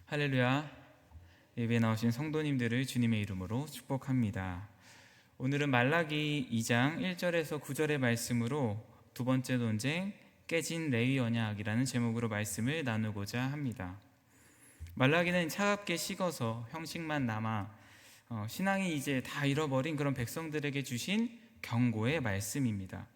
할렐루야. 예배에 나오신 성도님들을 주님의 이름으로 축복합니다. 오늘은 말라기 2장 1절에서 9절의 말씀으로 두 번째 논쟁 깨진 레위 언약이라는 제목으로 말씀을 나누고자 합니다. 말라기는 차갑게 식어서 형식만 남아 신앙이 이제 다 잃어버린 그런 백성들에게 주신 경고의 말씀입니다.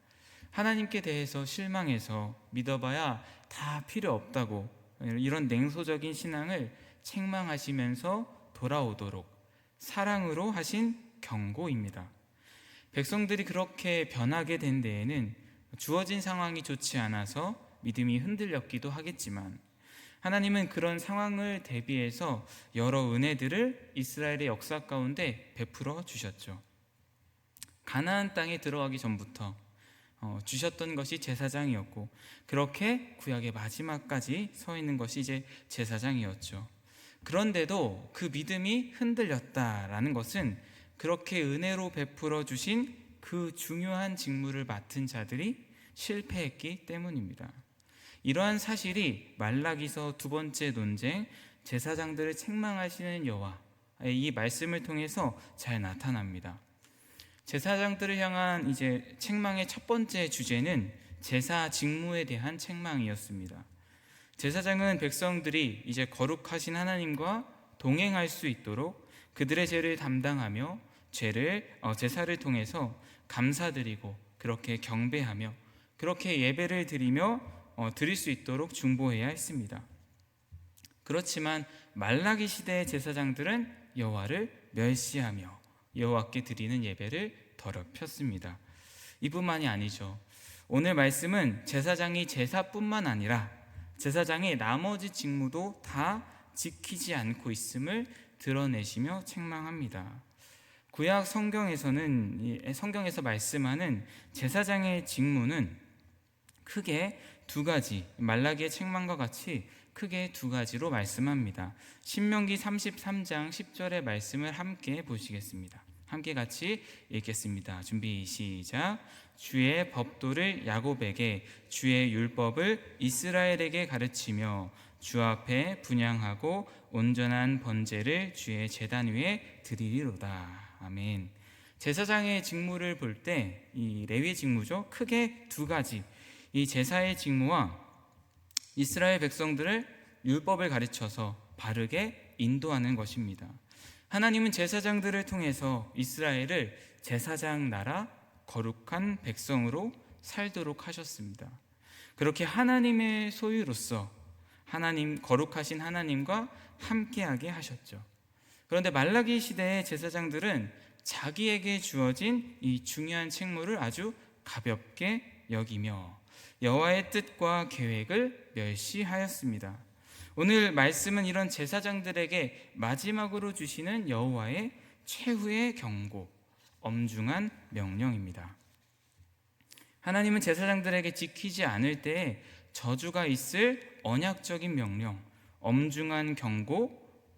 하나님께 대해서 실망해서 믿어봐야 다 필요 없다고 이런 냉소적인 신앙을 책망하시면서 돌아오도록 사랑으로 하신 경고입니다. 백성들이 그렇게 변하게 된 데에는 주어진 상황이 좋지 않아서 믿음이 흔들렸기도 하겠지만 하나님은 그런 상황을 대비해서 여러 은혜들을 이스라엘의 역사 가운데 베풀어 주셨죠. 가나안 땅에 들어가기 전부터 주셨던 것이 제사장이었고, 그렇게 구약의 마지막까지 서 있는 것이 이제 제사장이었죠. 그런데도 그 믿음이 흔들렸다라는 것은 그렇게 은혜로 베풀어 주신 그 중요한 직무를 맡은 자들이 실패했기 때문입니다. 이러한 사실이 말라기서 두 번째 논쟁 제사장들을 책망하시는 여호와, 이 말씀을 통해서 잘 나타납니다. 제사장들을 향한 이제 책망의 첫 번째 주제는 제사 직무에 대한 책망이었습니다. 제사장은 백성들이 이제 거룩하신 하나님과 동행할 수 있도록 그들의 죄를 담당하며 제사를 통해서 감사드리고 그렇게 경배하며 그렇게 예배를 드릴 수 있도록 중보해야 했습니다. 그렇지만 말라기 시대의 제사장들은 여호와를 멸시하며 여호와께 드리는 예배를 더럽혔습니다. 이뿐만이 아니죠. 오늘 말씀은 제사장이 제사뿐만 아니라 제사장의 나머지 직무도 다 지키지 않고 있음을 드러내시며 책망합니다. 구약 성경에서 말씀하는 제사장의 직무는 크게 두 가지, 말라기의 책망과 같이 크게 두 가지로 말씀합니다. 신명기 33장 10절의 말씀을 함께 보시겠습니다. 함께 같이 읽겠습니다. 준비 시작. 주의 법도를 야곱에게, 주의 율법을 이스라엘에게 가르치며 주 앞에 분향하고 온전한 번제를 주의 제단 위에 드리리로다. 아멘. 제사장의 직무를 볼 때 이 레위의 직무죠. 크게 두 가지. 이 제사의 직무와 이스라엘 백성들을 율법을 가르쳐서 바르게 인도하는 것입니다. 하나님은 제사장들을 통해서 이스라엘을 제사장 나라 거룩한 백성으로 살도록 하셨습니다. 그렇게 하나님의 소유로서 거룩하신 하나님과 함께하게 하셨죠. 그런데 말라기 시대의 제사장들은 자기에게 주어진 이 중요한 책무를 아주 가볍게 여기며 여호와의 뜻과 계획을 멸시하였습니다. 오늘 말씀은 이런 제사장들에게 마지막으로 주시는 여호와의 최후의 경고, 엄중한 명령입니다. 하나님은 제사장들에게 지키지 않을 때에 저주가 있을 언약적인 명령, 엄중한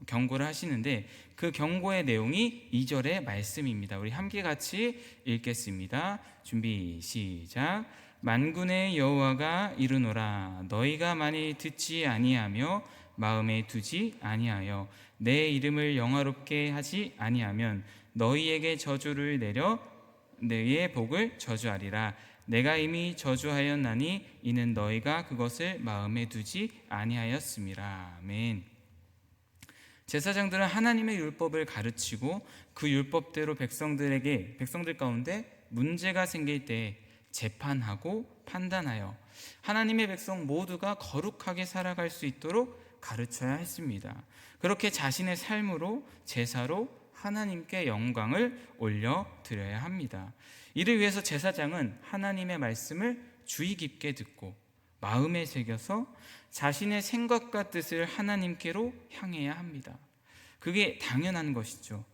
경고를 하시는데 그 경고의 내용이 2절의 말씀입니다. 우리 함께 같이 읽겠습니다. 준비 시작. 만군의 여호와가 이르노라, 너희가 만일 듣지 아니하며 마음에 두지 아니하여 내 이름을 영화롭게 하지 아니하면 너희에게 저주를 내려 너희의 복을 저주하리라. 내가 이미 저주하였나니 이는 너희가 그것을 마음에 두지 아니하였음이라. 아멘. 제사장들은 하나님의 율법을 가르치고 그 율법대로 백성들 가운데 문제가 생길 때 재판하고 판단하여 하나님의 백성 모두가 거룩하게 살아갈 수 있도록 가르쳐야 했습니다. 그렇게 자신의 삶으로 제사로 하나님께 영광을 올려드려야 합니다. 이를 위해서 제사장은 하나님의 말씀을 주의 깊게 듣고 마음에 새겨서 자신의 생각과 뜻을 하나님께로 향해야 합니다. 그게 당연한 것이죠.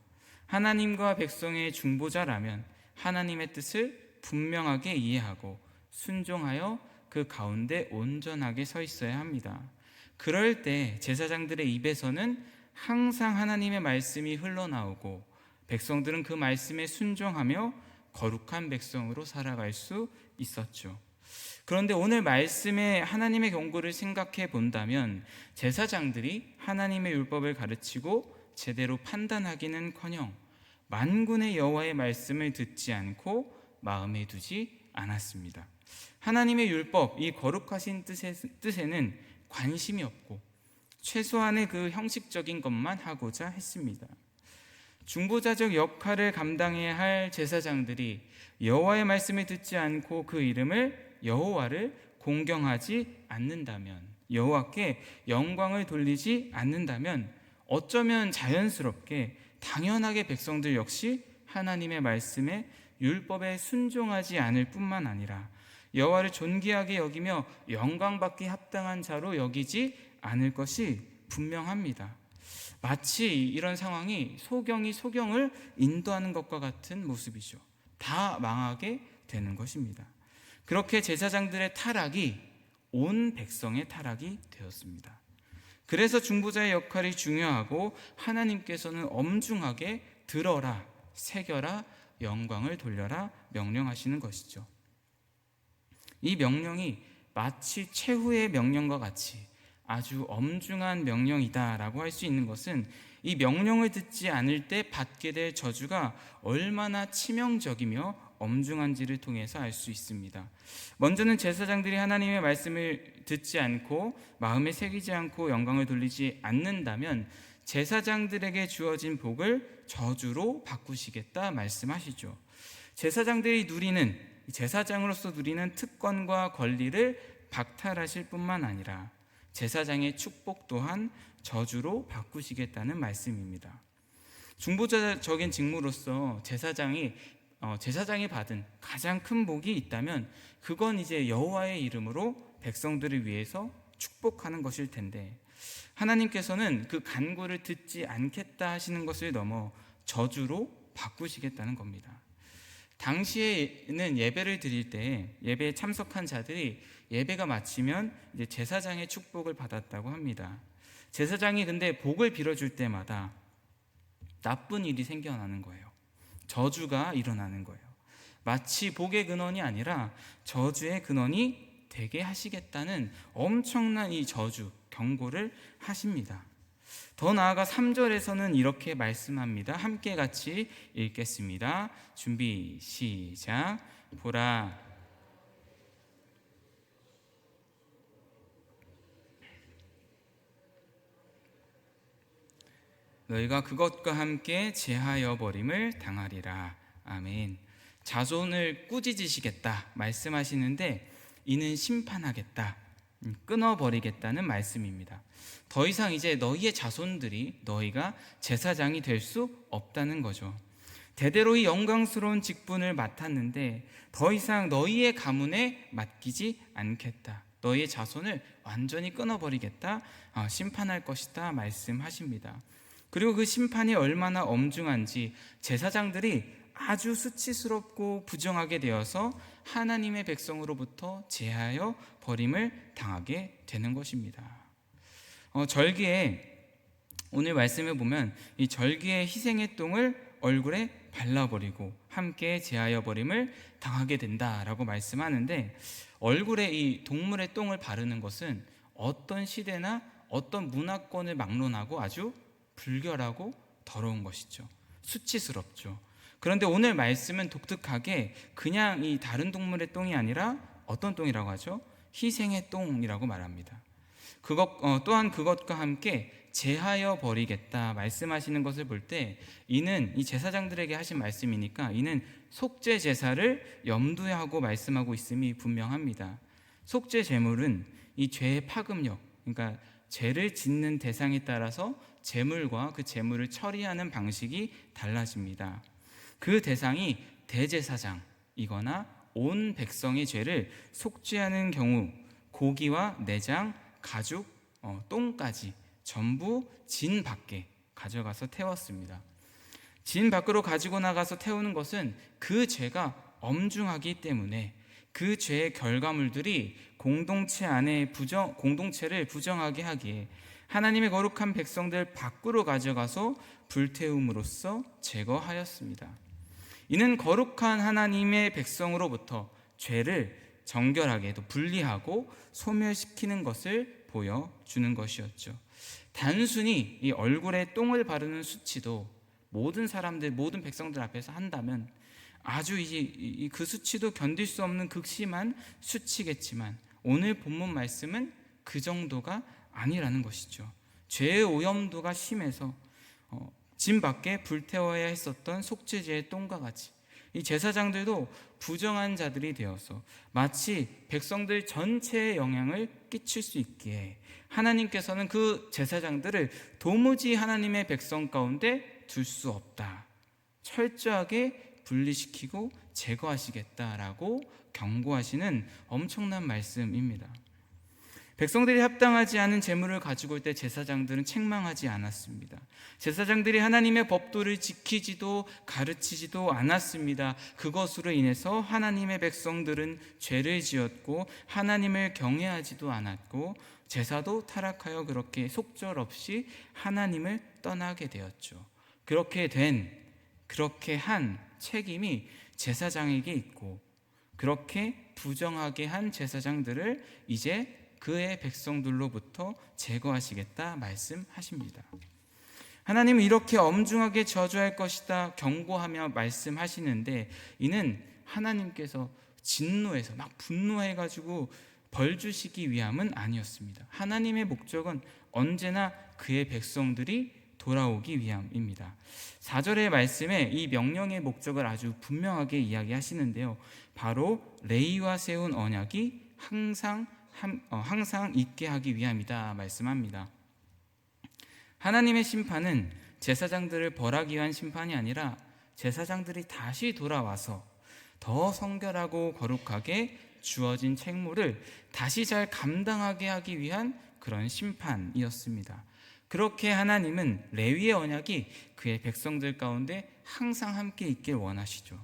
하나님과 백성의 중보자라면 하나님의 뜻을 분명하게 이해하고 순종하여 그 가운데 온전하게 서 있어야 합니다. 그럴 때 제사장들의 입에서는 항상 하나님의 말씀이 흘러나오고 백성들은 그 말씀에 순종하며 거룩한 백성으로 살아갈 수 있었죠. 그런데 오늘 말씀에 하나님의 경고를 생각해 본다면 제사장들이 하나님의 율법을 가르치고 제대로 판단하기는커녕 만군의 여호와의 말씀을 듣지 않고 마음에 두지 않았습니다. 하나님의 율법, 이 거룩하신 뜻에는 관심이 없고 최소한의 그 형식적인 것만 하고자 했습니다. 중보자적 역할을 감당해야 할 제사장들이 여호와의 말씀을 듣지 않고 그 이름을 여호와를 공경하지 않는다면, 여호와께 영광을 돌리지 않는다면 어쩌면 자연스럽게 당연하게 백성들 역시 하나님의 말씀에 율법에 순종하지 않을 뿐만 아니라 여호와를 존귀하게 여기며 영광받기 합당한 자로 여기지 않을 것이 분명합니다. 마치 이런 상황이 소경이 소경을 인도하는 것과 같은 모습이죠. 다 망하게 되는 것입니다. 그렇게 제사장들의 타락이 온 백성의 타락이 되었습니다. 그래서 중보자의 역할이 중요하고 하나님께서는 엄중하게 들어라, 새겨라, 영광을 돌려라 명령하시는 것이죠. 이 명령이 마치 최후의 명령과 같이 아주 엄중한 명령이다라고 할 수 있는 것은 이 명령을 듣지 않을 때 받게 될 저주가 얼마나 치명적이며 엄중한지를 통해서 알 수 있습니다. 먼저는 제사장들이 하나님의 말씀을 듣지 않고 마음에 새기지 않고 영광을 돌리지 않는다면 제사장들에게 주어진 복을 저주로 바꾸시겠다 말씀하시죠. 제사장으로서 누리는 특권과 권리를 박탈하실 뿐만 아니라 제사장의 축복 또한 저주로 바꾸시겠다는 말씀입니다. 중보자적인 직무로서 제사장이 받은 가장 큰 복이 있다면 그건 이제 여호와의 이름으로 백성들을 위해서 축복하는 것일 텐데, 하나님께서는 그 간구를 듣지 않겠다 하시는 것을 넘어 저주로 바꾸시겠다는 겁니다. 당시에는 예배를 드릴 때 예배에 참석한 자들이 예배가 마치면 이제 제사장의 축복을 받았다고 합니다. 제사장이 근데 복을 빌어줄 때마다 나쁜 일이 생겨나는 거예요. 저주가 일어나는 거예요. 마치 복의 근원이 아니라 저주의 근원이 되게 하시겠다는 엄청난 이 저주, 경고를 하십니다. 더 나아가 3절에서는 이렇게 말씀합니다. 함께 같이 읽겠습니다. 준비, 시작. 보라, 너희가 그것과 함께 제하여 버림을 당하리라. 아멘. 자손을 꾸짖으시겠다 말씀하시는데 이는 심판하겠다, 끊어버리겠다는 말씀입니다. 더 이상 이제 너희의 자손들이 너희가 제사장이 될 수 없다는 거죠. 대대로 이 영광스러운 직분을 맡았는데 더 이상 너희의 가문에 맡기지 않겠다, 너희의 자손을 완전히 끊어버리겠다, 심판할 것이다 말씀하십니다. 그리고 그 심판이 얼마나 엄중한지 제사장들이 아주 수치스럽고 부정하게 되어서 하나님의 백성으로부터 제하여 버림을 당하게 되는 것입니다. 절기에 오늘 말씀에 보면 이 절기의 희생의 똥을 얼굴에 발라버리고 함께 제하여 버림을 당하게 된다라고 말씀하는데, 얼굴에 이 동물의 똥을 바르는 것은 어떤 시대나 어떤 문화권을 막론하고 아주 불결하고 더러운 것이죠. 수치스럽죠. 그런데 오늘 말씀은 독특하게 그냥 이 다른 동물의 똥이 아니라 어떤 똥이라고 하죠? 희생의 똥이라고 말합니다. 또한 그것과 함께 제하여 버리겠다 말씀하시는 것을 볼 때 이는 이 제사장들에게 하신 말씀이니까 이는 속죄 제사를 염두에 하고 말씀하고 있음이 분명합니다. 속죄 제물은 이 죄의 파급력, 그러니까 죄를 짓는 대상에 따라서 제물과 그 제물을 처리하는 방식이 달라집니다. 그 대상이 대제사장이거나 온 백성의 죄를 속죄하는 경우 고기와 내장, 가죽, 똥까지 전부 진 밖에 가져가서 태웠습니다. 진 밖으로 가지고 나가서 태우는 것은 그 죄가 엄중하기 때문에 그 죄의 결과물들이 공동체를 부정하게 하기에 하나님의 거룩한 백성들 밖으로 가져가서 불태움으로써 제거하였습니다. 이는 거룩한 하나님의 백성으로부터 죄를 정결하게 또 분리하고 소멸시키는 것을 보여주는 것이었죠. 단순히 이 얼굴에 똥을 바르는 수치도 모든 사람들, 모든 백성들 앞에서 한다면 아주 그 수치도 견딜 수 없는 극심한 수치겠지만, 오늘 본문 말씀은 그 정도가 아니라는 것이죠. 죄의 오염도가 심해서 진 밖에 불태워야 했었던 속죄제의 똥과 같이 이 제사장들도 부정한 자들이 되어서 마치 백성들 전체에 영향을 끼칠 수 있기에 하나님께서는 그 제사장들을 도무지 하나님의 백성 가운데 둘 수 없다, 철저하게 분리시키고 제거하시겠다라고 경고하시는 엄청난 말씀입니다. 백성들이 합당하지 않은 재물을 가지고 올 때 제사장들은 책망하지 않았습니다. 제사장들이 하나님의 법도를 지키지도 가르치지도 않았습니다. 그것으로 인해서 하나님의 백성들은 죄를 지었고 하나님을 경외하지도 않았고 제사도 타락하여 그렇게 속절없이 하나님을 떠나게 되었죠. 그렇게 한 책임이 제사장에게 있고, 그렇게 부정하게 한 제사장들을 이제 그의 백성들로부터 제거하시겠다 말씀하십니다. 하나님은 이렇게 엄중하게 저주할 것이다 경고하며 말씀하시는데, 이는 하나님께서 진노해서 막 분노해가지고 벌 주시기 위함은 아니었습니다. 하나님의 목적은 언제나 그의 백성들이 돌아오기 위함입니다. 4절의 말씀에 이 명령의 목적을 아주 분명하게 이야기하시는데요, 바로 레위와 세운 언약이 항상 있게 하기 위함이다 말씀합니다. 하나님의 심판은 제사장들을 벌하기 위한 심판이 아니라 제사장들이 다시 돌아와서 더 성결하고 거룩하게 주어진 책무를 다시 잘 감당하게 하기 위한 그런 심판이었습니다. 그렇게 하나님은 레위의 언약이 그의 백성들 가운데 항상 함께 있길 원하시죠.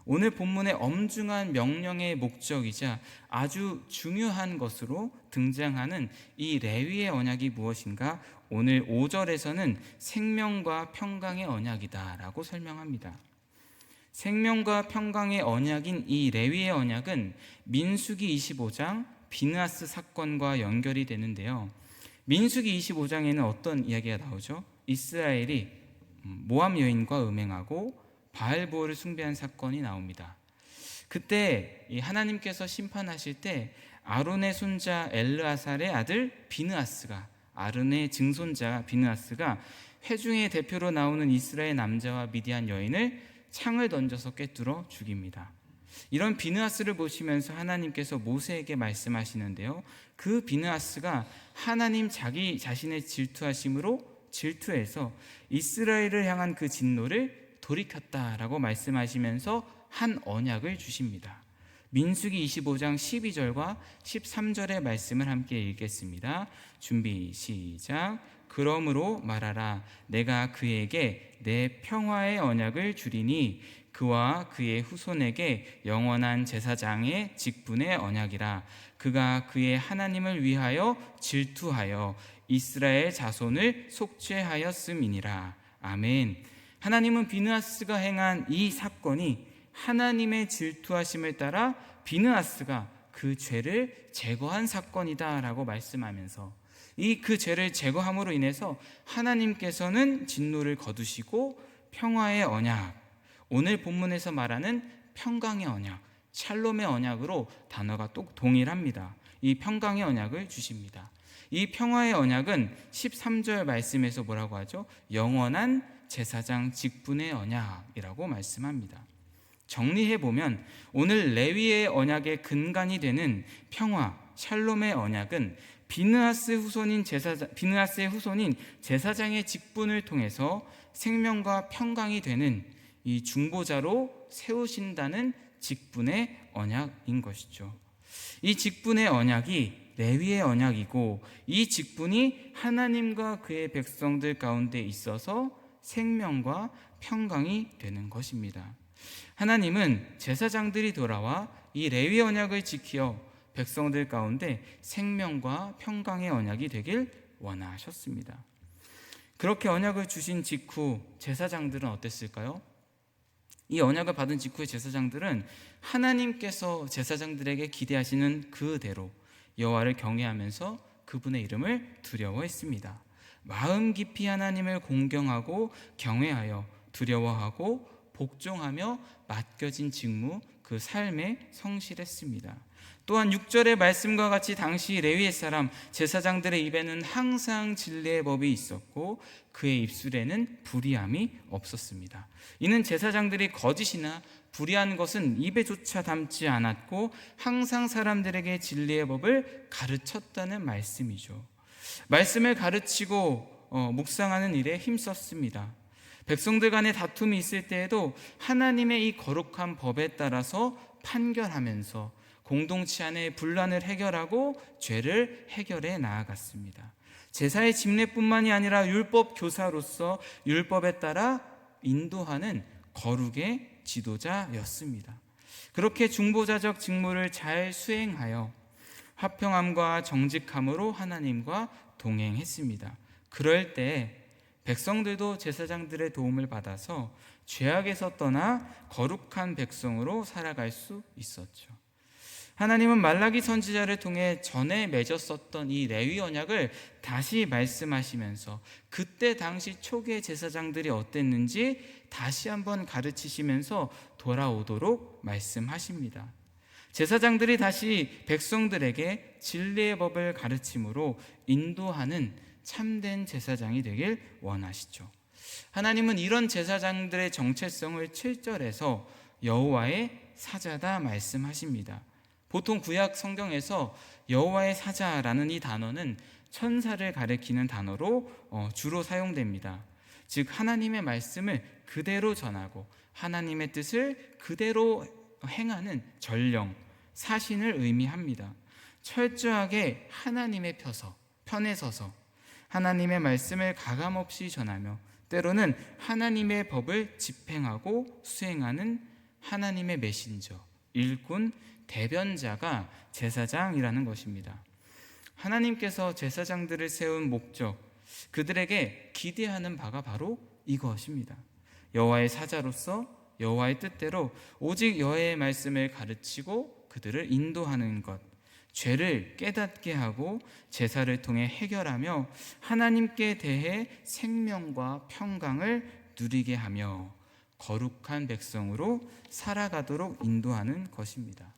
오늘 본문의 엄중한 명령의 목적이자 아주 중요한 것으로 등장하는 이 레위의 언약이 무엇인가? 오늘 5절에서는 생명과 평강의 언약이다라고 설명합니다. 생명과 평강의 언약인 이 레위의 언약은 민수기 25장 비느하스 사건과 연결이 되는데요, 민수기 25장에는 어떤 이야기가 나오죠? 이스라엘이 모압 여인과 음행하고 바알보를 숭배한 사건이 나옵니다. 그때 하나님께서 심판하실 때 아론의 손자 엘르아살의 아들 비느하스가, 아론의 증손자 비느하스가 회중의 대표로 나오는 이스라엘 남자와 미디안 여인을 창을 던져서 꿰뚫어 죽입니다. 이런 비느하스를 보시면서 하나님께서 모세에게 말씀하시는데요, 그 비느하스가 하나님 자기 자신의 질투해서 이스라엘을 향한 그 진노를 돌이켰다라고 말씀하시면서 한 언약을 주십니다. 민수기 25장 12절과 13절의 말씀을 함께 읽겠습니다. 준비 시작. 그러므로 말하라, 내가 그에게 내 평화의 언약을 주리니 그와 그의 후손에게 영원한 제사장의 직분의 언약이라. 그가 그의 하나님을 위하여 질투하여 이스라엘 자손을 속죄하였음이니라. 아멘. 하나님은 비느하스가 행한 이 사건이 하나님의 질투하심을 따라 비느하스가 그 죄를 제거한 사건이다라고 말씀하면서 그 죄를 제거함으로 인해서 하나님께서는 진노를 거두시고 평화의 언약, 오늘 본문에서 말하는 평강의 언약, 샬롬의 언약으로 단어가 또 동일합니다. 이 평강의 언약을 주십니다. 이 평화의 언약은 13절 말씀에서 뭐라고 하죠? 영원한 제사장 직분의 언약이라고 말씀합니다. 정리해보면 오늘 레위의 언약의 근간이 되는 평화, 샬롬의 언약은 비느하스의 후손인 제사장의 직분을 통해서 생명과 평강이 되는 이 중보자로 세우신다는 직분의 언약인 것이죠. 이 직분의 언약이 레위의 언약이고, 이 직분이 하나님과 그의 백성들 가운데 있어서 생명과 평강이 되는 것입니다. 하나님은 제사장들이 돌아와 이 레위 언약을 지키어 백성들 가운데 생명과 평강의 언약이 되길 원하셨습니다. 그렇게 언약을 주신 직후 제사장들은 어땠을까요? 이 언약을 받은 직후의 제사장들은 하나님께서 제사장들에게 기대하시는 그대로 여호와를 경외하면서 그분의 이름을 두려워했습니다. 마음 깊이 하나님을 공경하고 경외하여 두려워하고 복종하며 맡겨진 직무, 그 삶에 성실했습니다. 또한 6절의 말씀과 같이 당시 레위의 사람 제사장들의 입에는 항상 진리의 법이 있었고 그의 입술에는 불의함이 없었습니다. 이는 제사장들이 거짓이나 불의한 것은 입에조차 담지 않았고 항상 사람들에게 진리의 법을 가르쳤다는 말씀이죠. 말씀을 가르치고 묵상하는 일에 힘썼습니다. 백성들 간의 다툼이 있을 때에도 하나님의 이 거룩한 법에 따라서 판결하면서 공동체 안의 분란을 해결하고 죄를 해결해 나아갔습니다. 제사의 집례뿐만이 아니라 율법 교사로서 율법에 따라 인도하는 거룩의 지도자였습니다. 그렇게 중보자적 직무를 잘 수행하여 화평함과 정직함으로 하나님과 동행했습니다. 그럴 때 백성들도 제사장들의 도움을 받아서 죄악에서 떠나 거룩한 백성으로 살아갈 수 있었죠. 하나님은 말라기 선지자를 통해 전에 맺었었던 이 레위 언약을 다시 말씀하시면서 그때 당시 초기의 제사장들이 어땠는지 다시 한번 가르치시면서 돌아오도록 말씀하십니다. 제사장들이 다시 백성들에게 진리의 법을 가르침으로 인도하는 참된 제사장이 되길 원하시죠. 하나님은 이런 제사장들의 정체성을 7절에서 여호와의 사자다 말씀하십니다. 보통 구약 성경에서 여호와의 사자라는 이 단어는 천사를 가리키는 단어로 주로 사용됩니다. 즉 하나님의 말씀을 그대로 전하고 하나님의 뜻을 그대로 행하는 전령, 사신을 의미합니다. 철저하게 하나님의 편에 서서 하나님의 말씀을 가감없이 전하며 때로는 하나님의 법을 집행하고 수행하는 하나님의 메신저, 일꾼, 대변자가 제사장이라는 것입니다. 하나님께서 제사장들을 세운 목적, 그들에게 기대하는 바가 바로 이것입니다. 여호와의 사자로서 여호와의 뜻대로 오직 여호와의 말씀을 가르치고 그들을 인도하는 것, 죄를 깨닫게 하고 제사를 통해 해결하며 하나님께 대해 생명과 평강을 누리게 하며 거룩한 백성으로 살아가도록 인도하는 것입니다.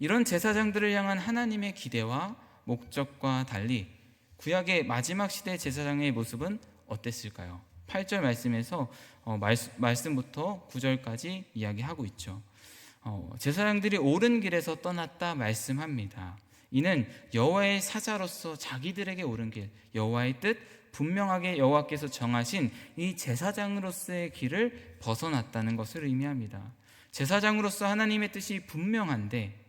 이런 제사장들을 향한 하나님의 기대와 목적과 달리 구약의 마지막 시대 제사장의 모습은 어땠을까요? 8절 말씀에서 말씀부터 9절까지 이야기하고 있죠. 제사장들이 옳은 길에서 떠났다 말씀합니다. 이는 여호와의 사자로서 자기들에게 옳은 길, 여호와의 뜻, 분명하게 여호와께서 정하신 이 제사장으로서의 길을 벗어났다는 것을 의미합니다. 제사장으로서 하나님의 뜻이 분명한데,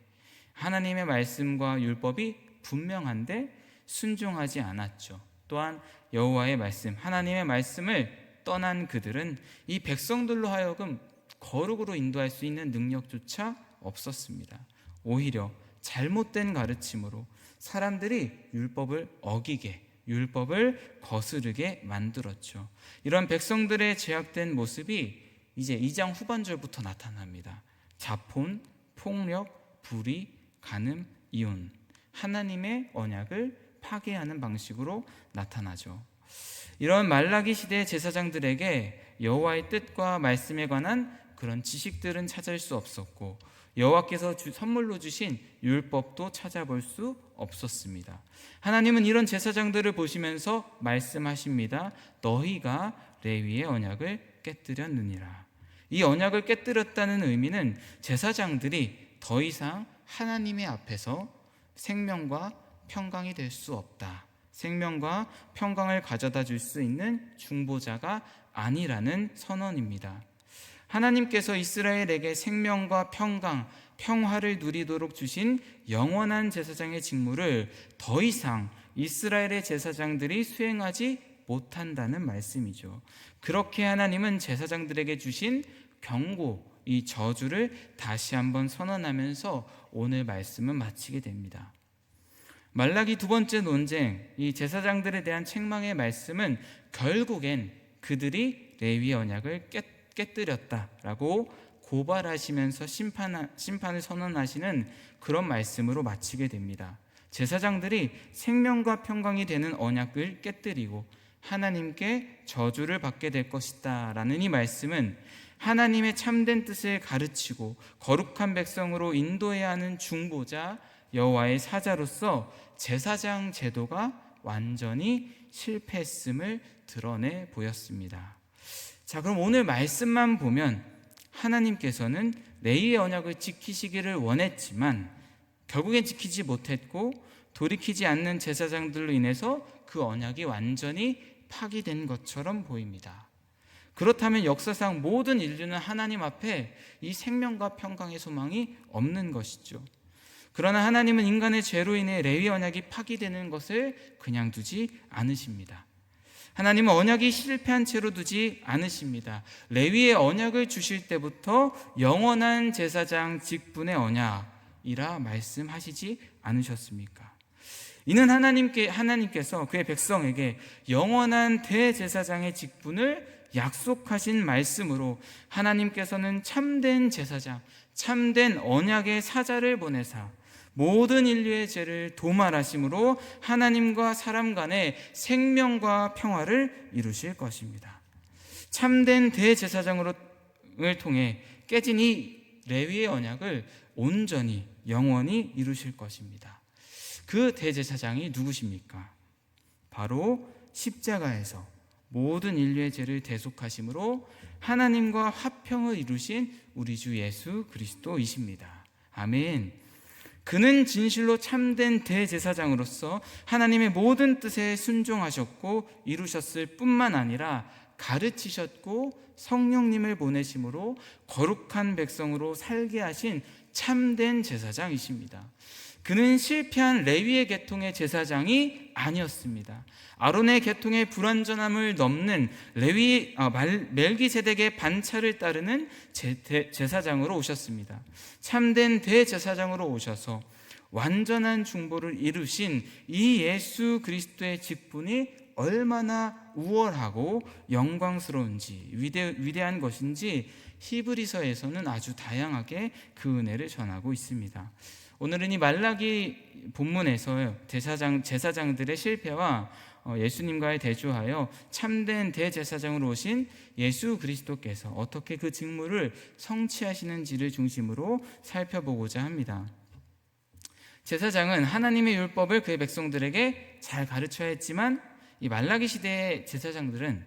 하나님의 말씀과 율법이 분명한데 순종하지 않았죠. 또한 여호와의 말씀, 하나님의 말씀을 떠난 그들은 이 백성들로 하여금 거룩으로 인도할 수 있는 능력조차 없었습니다. 오히려 잘못된 가르침으로 사람들이 율법을 어기게, 율법을 거스르게 만들었죠. 이런 백성들의 죄악된 모습이 이제 2장 후반절부터 나타납니다. 자폰, 폭력, 불의, 간음, 이혼, 하나님의 언약을 파괴하는 방식으로 나타나죠. 이런 말라기 시대 제사장들에게 여호와의 뜻과 말씀에 관한 그런 지식들은 찾을 수 없었고 여호와께서 선물로 주신 율법도 찾아볼 수 없었습니다. 하나님은 이런 제사장들을 보시면서 말씀하십니다. 너희가 레위의 언약을 깨뜨렸느니라. 이 언약을 깨뜨렸다는 의미는 제사장들이 더 이상 하나님의 앞에서 생명과 평강이 될 수 없다, 생명과 평강을 가져다 줄 수 있는 중보자가 아니라는 선언입니다. 하나님께서 이스라엘에게 생명과 평강, 평화를 누리도록 주신 영원한 제사장의 직무를 더 이상 이스라엘의 제사장들이 수행하지 못한다는 말씀이죠. 그렇게 하나님은 제사장들에게 주신 경고, 이 저주를 다시 한번 선언하면서 오늘 말씀은 마치게 됩니다. 말라기 두 번째 논쟁, 이 제사장들에 대한 책망의 말씀은 결국엔 그들이 레위 언약을 깨뜨렸다라고 고발하시면서 심판을 선언하시는 그런 말씀으로 마치게 됩니다. 제사장들이 생명과 평강이 되는 언약을 깨뜨리고 하나님께 저주를 받게 될 것이다 라는 이 말씀은 하나님의 참된 뜻을 가르치고 거룩한 백성으로 인도해야 하는 중보자 여호와의 사자로서 제사장 제도가 완전히 실패했음을 드러내 보였습니다. 자, 그럼 오늘 말씀만 보면 하나님께서는 레위의 언약을 지키시기를 원했지만 결국엔 지키지 못했고 돌이키지 않는 제사장들로 인해서 그 언약이 완전히 파기된 것처럼 보입니다. 그렇다면 역사상 모든 인류는 하나님 앞에 이 생명과 평강의 소망이 없는 것이죠. 그러나 하나님은 인간의 죄로 인해 레위 언약이 파기되는 것을 그냥 두지 않으십니다. 하나님은 언약이 실패한 채로 두지 않으십니다. 레위의 언약을 주실 때부터 영원한 제사장 직분의 언약이라 말씀하시지 않으셨습니까? 이는 하나님께서 그의 백성에게 영원한 대제사장의 직분을 약속하신 말씀으로 하나님께서는 참된 제사장, 참된 언약의 사자를 보내사 모든 인류의 죄를 도말하심으로 하나님과 사람 간의 생명과 평화를 이루실 것입니다. 참된 대제사장을 통해 깨진 이 레위의 언약을 온전히 영원히 이루실 것입니다. 그 대제사장이 누구십니까? 바로 십자가에서 모든 인류의 죄를 대속하심으로 하나님과 화평을 이루신 우리 주 예수 그리스도이십니다. 아멘. 그는 진실로 참된 대제사장으로서 하나님의 모든 뜻에 순종하셨고 이루셨을 뿐만 아니라 가르치셨고 성령님을 보내심으로 거룩한 백성으로 살게 하신 참된 제사장이십니다. 그는 실패한 레위의 계통의 제사장이 아니었습니다. 아론의 계통의 불완전함을 넘는 멜기세덱의 반차를 따르는 제사장으로 오셨습니다. 참된 대제사장으로 오셔서 완전한 중보를 이루신 이 예수 그리스도의 직분이 얼마나 우월하고 영광스러운지 위대한 것인지 히브리서에서는 아주 다양하게 그 은혜를 전하고 있습니다. 오늘은 이 말라기 본문에서 제사장들의 실패와 예수님과의 대조하여 참된 대제사장으로 오신 예수 그리스도께서 어떻게 그 직무를 성취하시는지를 중심으로 살펴보고자 합니다. 제사장은 하나님의 율법을 그의 백성들에게 잘 가르쳐야 했지만 이 말라기 시대의 제사장들은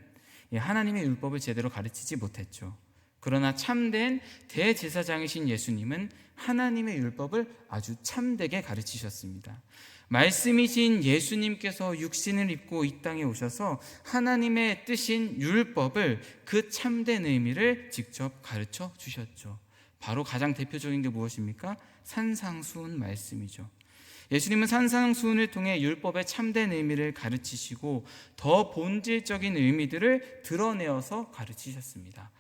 하나님의 율법을 제대로 가르치지 못했죠. 그러나 참된 대제사장이신 예수님은 하나님의 율법을 아주 참되게 가르치셨습니다. 말씀이신 예수님께서 육신을 입고 이 땅에 오셔서 하나님의 뜻인 율법을 그 참된 의미를 직접 가르쳐 주셨죠. 바로 가장 대표적인 게 무엇입니까? 산상수훈 말씀이죠. 예수님은 산상수훈을 통해 율법의 참된 의미를 가르치시고 더 본질적인 의미들을 드러내어서 가르치셨습니다.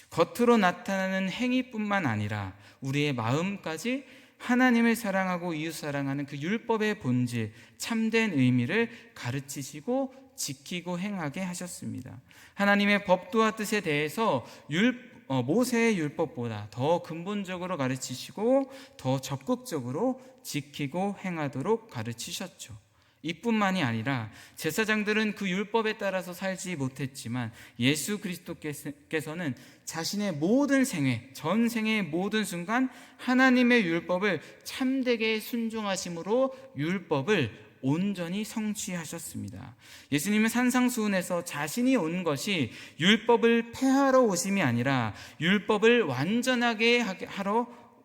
겉으로 나타나는 행위뿐만 아니라 우리의 마음까지 하나님을 사랑하고 이웃 사랑하는 그 율법의 본질, 참된 의미를 가르치시고 지키고 행하게 하셨습니다. 하나님의 법도와 뜻에 대해서 모세의 율법보다 더 근본적으로 가르치시고 더 적극적으로 지키고 행하도록 가르치셨죠. 이뿐만이 아니라 제사장들은 그 율법에 따라서 살지 못했지만 예수 그리스도께서는 자신의 모든 생애, 전생의 모든 순간 하나님의 율법을 참되게 순종하심으로 율법을 온전히 성취하셨습니다. 예수님은 산상수훈에서 자신이 온 것이 율법을 폐하러 오심이 아니라 율법을 완전하게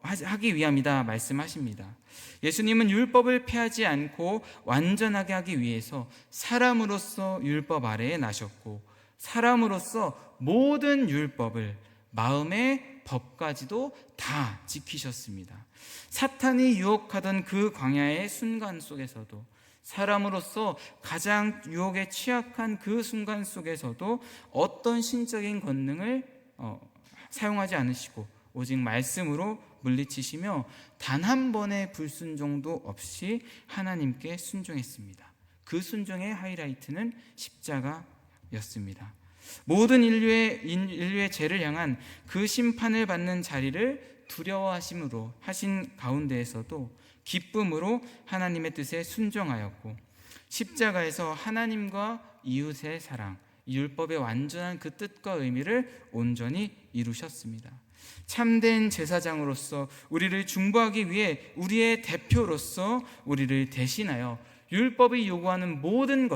하기 위함이다 말씀하십니다. 예수님은 율법을 폐하지 않고 완전하게 하기 위해서 사람으로서 율법 아래에 나셨고 사람으로서 모든 율법을 마음의 법까지도 다 지키셨습니다. 사탄이 유혹하던 그 광야의 순간 속에서도 사람으로서 가장 유혹에 취약한 그 순간 속에서도 어떤 신적인 권능을 사용하지 않으시고 오직 말씀으로 물리치시며 단 한 번의 불순종도 없이 하나님께 순종했습니다. 그 순종의 하이라이트는 십자가였습니다. 모든 인류의 죄를 향한 그 심판을 받는 자리를 두려워하심으로 하신 가운데에서도 기쁨으로 하나님의 뜻에 순종하였고, 십자가에서 하나님과 이웃의 사랑, 율법의 완전한 그 뜻과 의미를 온전히 이루셨습니다. 참된 제사장으로서 우리를 중보하기 위해 우리의 대표로서 우리를 대신하여 율법이 요구하는 모든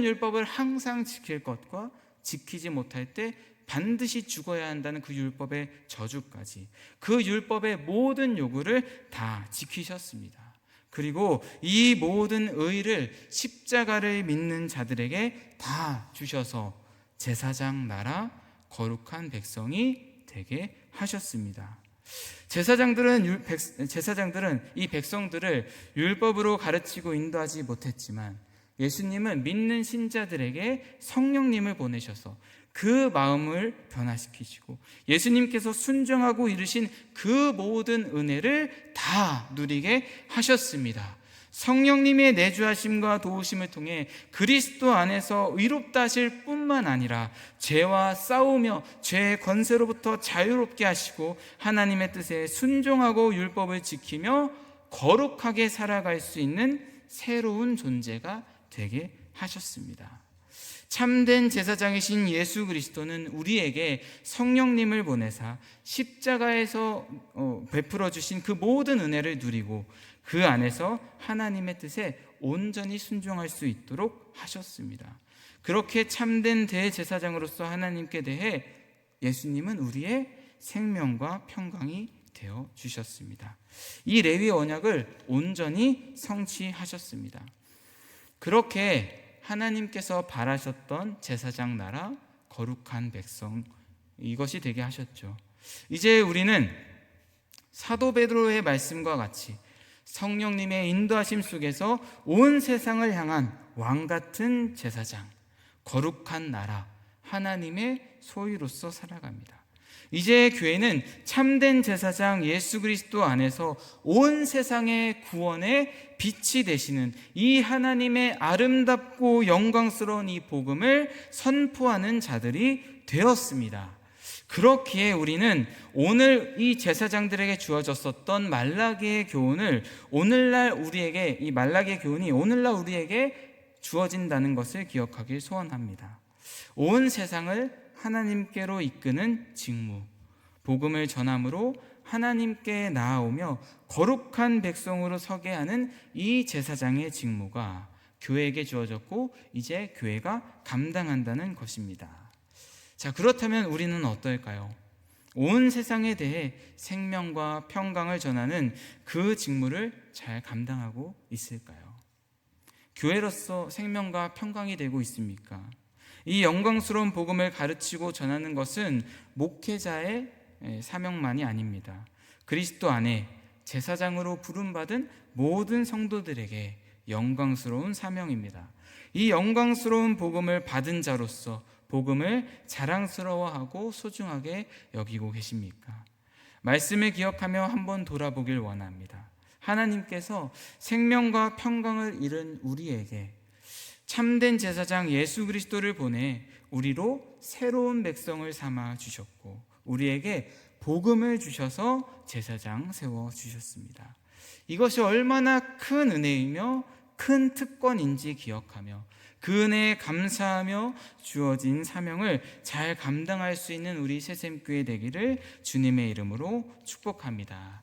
율법을 항상 지킬 것과 지키지 못할 때 반드시 죽어야 한다는 그 율법의 저주까지, 그 율법의 모든 요구를 다 지키셨습니다. 그리고 이 모든 의를 십자가를 믿는 자들에게 다 주셔서 제사장 나라, 거룩한 백성이 되게 하셨습니다. 제사장들은 이 백성들을 율법으로 가르치고 인도하지 못했지만, 예수님은 믿는 신자들에게 성령님을 보내셔서 그 마음을 변화시키시고, 예수님께서 순종하고 이루신 그 모든 은혜를 다 누리게 하셨습니다. 성령님의 내주하심과 도우심을 통해 그리스도 안에서 의롭다 하실 뿐만 아니라 죄와 싸우며 죄의 권세로부터 자유롭게 하시고, 하나님의 뜻에 순종하고 율법을 지키며 거룩하게 살아갈 수 있는 새로운 존재가 되게 하셨습니다. 참된 제사장이신 예수 그리스도는 우리에게 성령님을 보내사 십자가에서 베풀어 주신 그 모든 은혜를 누리고 그 안에서 하나님의 뜻에 온전히 순종할 수 있도록 하셨습니다. 그렇게 참된 대제사장으로서 하나님께 대해 예수님은 우리의 생명과 평강이 되어 주셨습니다. 이 레위 언약을 온전히 성취하셨습니다. 그렇게 하나님께서 바라셨던 제사장 나라, 거룩한 백성, 이것이 되게 하셨죠. 이제 우리는 사도 베드로의 말씀과 같이 성령님의 인도하심 속에서 온 세상을 향한 왕같은 제사장, 거룩한 나라, 하나님의 소유로서 살아갑니다. 이제 교회는 참된 제사장 예수 그리스도 안에서 온 세상의 구원의 빛이 되시는 이 하나님의 아름답고 영광스러운 이 복음을 선포하는 자들이 되었습니다. 그렇기에 우리는 오늘 이 제사장들에게 주어졌었던 말라기의 교훈을 이 말라기의 교훈이 오늘날 우리에게 주어진다는 것을 기억하길 소원합니다. 온 세상을 하나님께로 이끄는 직무, 복음을 전함으로 하나님께 나아오며 거룩한 백성으로 서게 하는 이 제사장의 직무가 교회에게 주어졌고 이제 교회가 감당한다는 것입니다. 자, 그렇다면 우리는 어떨까요? 온 세상에 대해 생명과 평강을 전하는 그 직무를 잘 감당하고 있을까요? 교회로서 생명과 평강이 되고 있습니까? 이 영광스러운 복음을 가르치고 전하는 것은 목회자의 사명만이 아닙니다. 그리스도 안에 제사장으로 부름받은 모든 성도들에게 영광스러운 사명입니다. 이 영광스러운 복음을 받은 자로서 복음을 자랑스러워하고 소중하게 여기고 계십니까? 말씀을 기억하며 한번 돌아보길 원합니다. 하나님께서 생명과 평강을 잃은 우리에게 참된 제사장 예수 그리스도를 보내 우리로 새로운 백성을 삼아 주셨고 우리에게 복음을 주셔서 제사장 세워 주셨습니다. 이것이 얼마나 큰 은혜이며 큰 특권인지 기억하며 그 은혜에 감사하며 주어진 사명을 잘 감당할 수 있는 우리 새샘교회 되기를 주님의 이름으로 축복합니다.